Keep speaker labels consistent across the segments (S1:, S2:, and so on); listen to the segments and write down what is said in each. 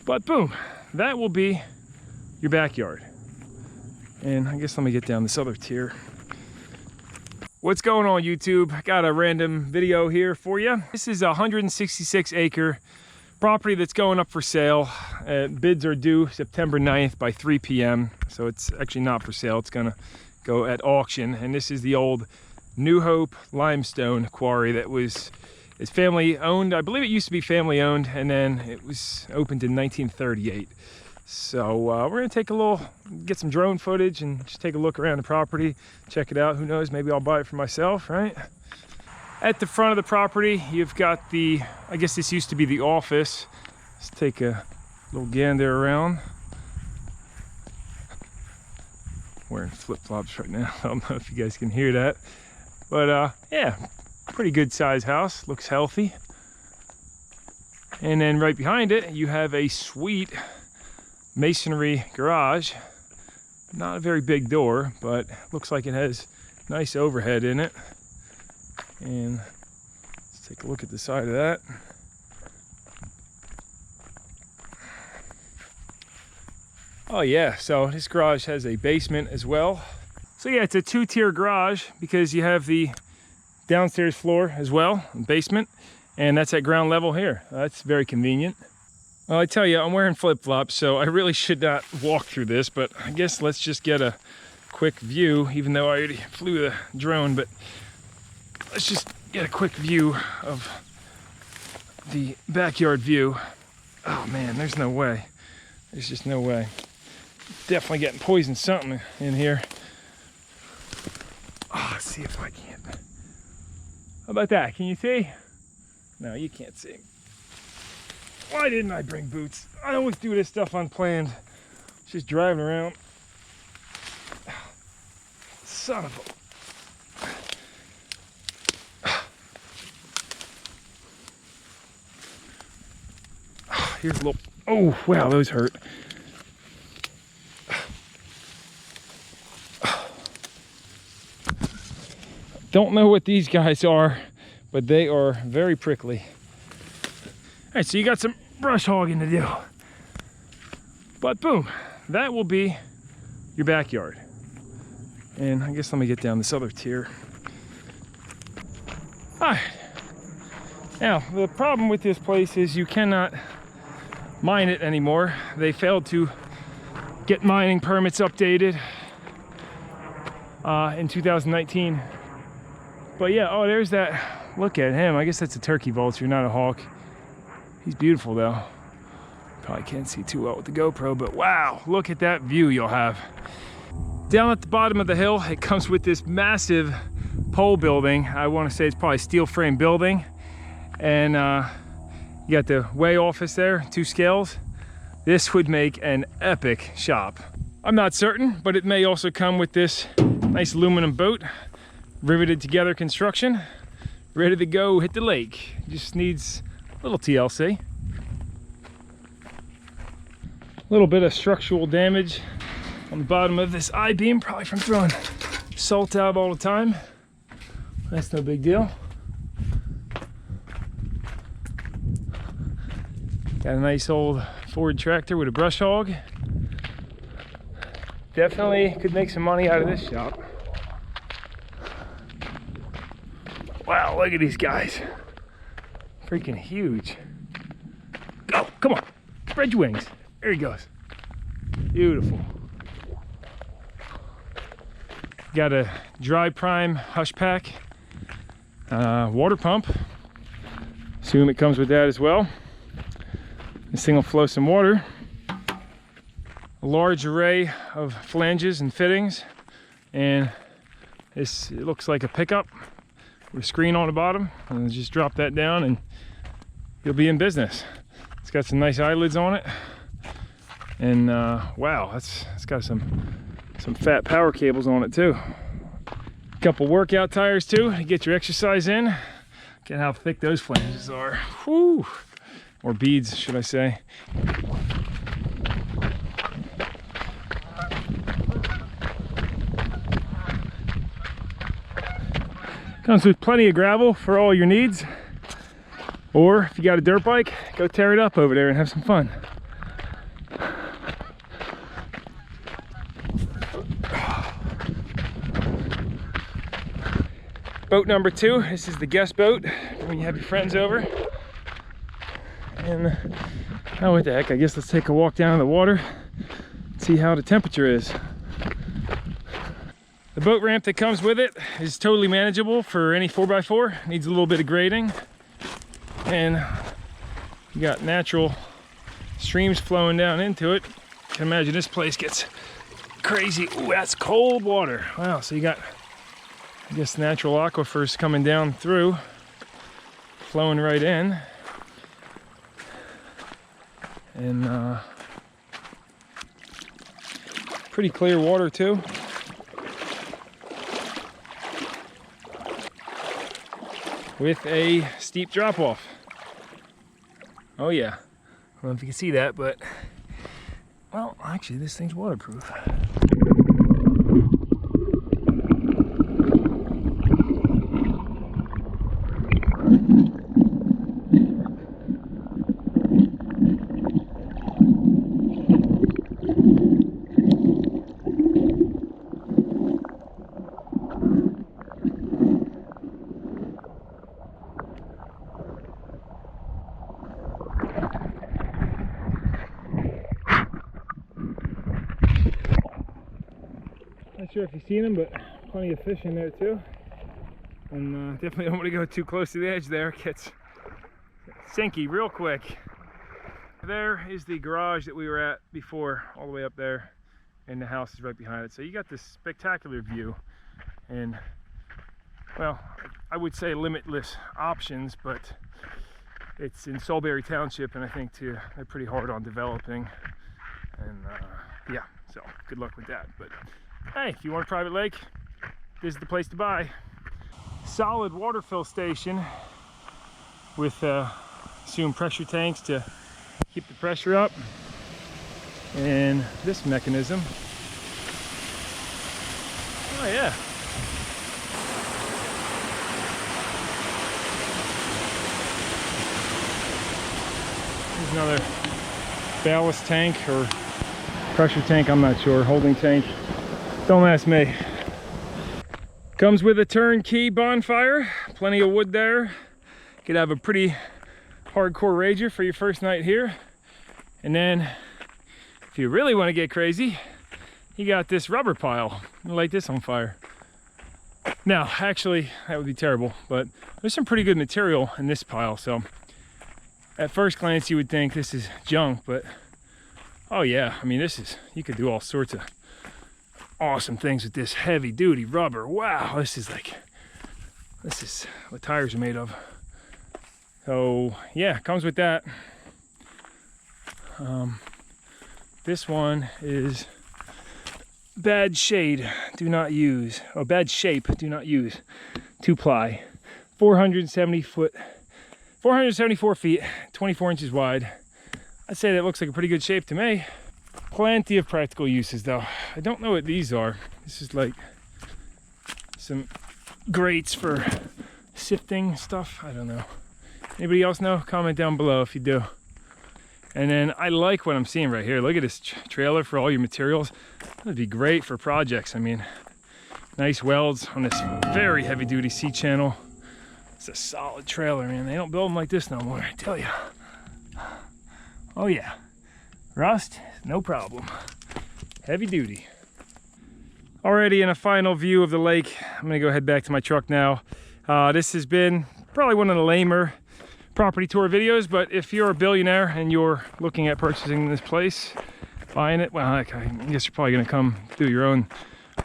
S1: But boom, that will be your backyard. And I guess let me get down this other tier. What's going on, YouTube? I got a random video here for you. This is a 166 acre property that's going up for sale. Bids are due September 9th by 3 p.m. So it's actually not for sale. It's gonna go at auction. And this is the old New Hope Limestone Quarry that is family owned. I believe it used to be family owned, and then it was opened in 1938. So we're gonna take get some drone footage and just take a look around the property, check it out. Who knows, maybe I'll buy it for myself, right? At the front of the property, you've got I guess this used to be the office. Let's take a little gander around. Wearing flip-flops right now. I don't know if you guys can hear that. But yeah, pretty good size house, looks healthy. And then right behind it, you have a sweet masonry garage. Not a very big door, but looks like it has nice overhead in it. And let's take a look at the side of that. Oh yeah, so this garage has a basement as well. So yeah, it's a two-tier garage because you have the downstairs floor as well, basement, and that's at ground level here. That's very convenient. Well, I tell you, I'm wearing flip-flops, so I really should not walk through this, but I guess let's just get a quick view, even though I already flew the drone, but let's just get a quick view of the backyard view. Oh man, there's no way. There's just no way. Definitely getting poisoned something in here. Oh, let's see if I can. How about that? Can you see? No, you can't see. Why didn't I bring boots? I always do this stuff unplanned. Just driving around. Son of a... Here's a little... Oh, wow, those hurt. Don't know what these guys are, but they are very prickly. All right, so you got some brush hogging to do. But boom, that will be your backyard. And I guess let me get down this other tier. All right. Now, the problem with this place is you cannot mine it anymore. They failed to get mining permits updated in 2019. But yeah, oh, there's that. Look at him. I guess that's a turkey vulture, not a hawk. He's beautiful though. Probably can't see too well with the GoPro, but wow, look at that view you'll have. Down at the bottom of the hill, it comes with this massive pole building. I want to say it's probably steel frame building. And you got the weigh office there, 2 scales. This would make an epic shop. I'm not certain, but it may also come with this nice aluminum boat. Riveted together construction, ready to go hit the lake. Just needs a little TLC. A little bit of structural damage on the bottom of this I-beam, probably from throwing salt out all the time. That's no big deal. Got a nice old Ford tractor with a brush hog. Definitely could make some money out of this shop. Wow, look at these guys. Freaking huge. Go, come on. Spread your wings. There he goes. Beautiful. Got a dry prime hush pack. Water pump. Assume it comes with that as well. This thing will flow some water. A large array of flanges and fittings. And it looks like a pickup. With a screen on the bottom, and just drop that down and you'll be in business. It's got some nice eyelids on it, and wow, it's got some fat power cables on it too. A couple workout tires too to get your exercise in. Look at how thick those flanges are. Whew. Or beads, should I say. Comes with plenty of gravel for all your needs. Or if you got a dirt bike, go tear it up over there and have some fun. Boat number 2. This is the guest boat when you have your friends over. And oh, what the heck, I guess let's take a walk down in the water, see how the temperature is. The boat ramp that comes with it is totally manageable for any 4x4. Needs a little bit of grading. And you got natural streams flowing down into it. I can imagine this place gets crazy. Ooh, that's cold water. Wow, so you got, I guess, natural aquifers coming down through, flowing right in. And pretty clear water too. With a steep drop off. Oh yeah. I don't know if you can see that, but well, actually this thing's waterproof. Not sure if you've seen them, but plenty of fish in there too. And definitely don't want to go too close to the edge there. It gets sinky real quick. There is the garage that we were at before, all the way up there, and the house is right behind it. So you got this spectacular view, and well, I would say limitless options, but it's in Solebury Township, and I think too they're pretty hard on developing. And yeah, so good luck with that. But hey, if you want a private lake, this is the place to buy. Solid water fill station with assumed pressure tanks to keep the pressure up, and this mechanism. Oh yeah. There's another ballast tank or pressure tank, I'm not sure, holding tank. Don't ask me. Comes with a turnkey bonfire, plenty of wood there. Could have a pretty hardcore rager for your first night here. And then, if you really want to get crazy, you got this rubber pile. Light this on fire. Now, actually, that would be terrible, but there's some pretty good material in this pile, so at first glance you would think this is junk, but oh yeah, I mean, this is, you could do all sorts of awesome things with this heavy duty rubber. Wow, this is what tires are made of. So yeah, comes with that. This one is bad shade, do not use. Oh, bad shape, do not use. 2-ply, 474 feet, 24 inches wide. I'd say that looks like a pretty good shape to me. Plenty of practical uses though. I don't know what these are. This is like some grates for sifting stuff. I don't know. Anybody else know? Comment down below if you do. And then I like what I'm seeing right here. Look at this trailer for all your materials. That'd be great for projects. I mean, nice welds on this very heavy duty C-channel. It's a solid trailer, man. They don't build them like this no more, I tell you. Oh yeah, rust, no problem. Heavy duty. Already in a final view of the lake. I'm gonna go head back to my truck now. This has been probably one of the lamer property tour videos, but if you're a billionaire and you're looking at purchasing this place, buying it, well, I guess you're probably gonna come do your own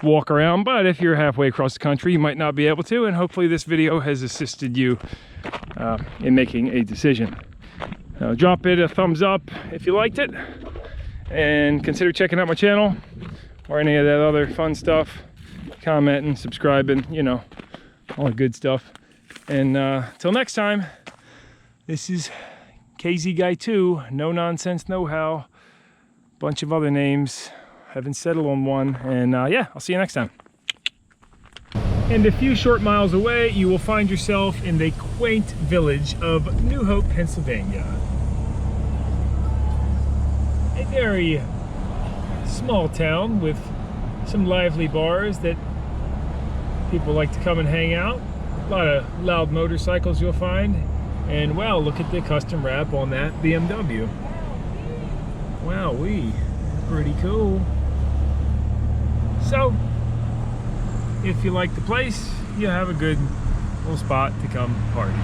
S1: walk around, but if you're halfway across the country, you might not be able to, and hopefully this video has assisted you in making a decision. Drop it a thumbs up if you liked it, and consider checking out my channel or any of that other fun stuff, commenting, subscribing, you know, all the good stuff. And till next time, this is KZ Guy 2, No Nonsense Know How, bunch of other names, haven't settled on one, and yeah, I'll see you next time. And a few short miles away, you will find yourself in the quaint village of New Hope, Pennsylvania. A very small town with some lively bars that people like to come and hang out. A lot of loud motorcycles you'll find. And wow, look at the custom wrap on that BMW. Wowee, pretty cool. So, if you like the place, you have a good little spot to come party.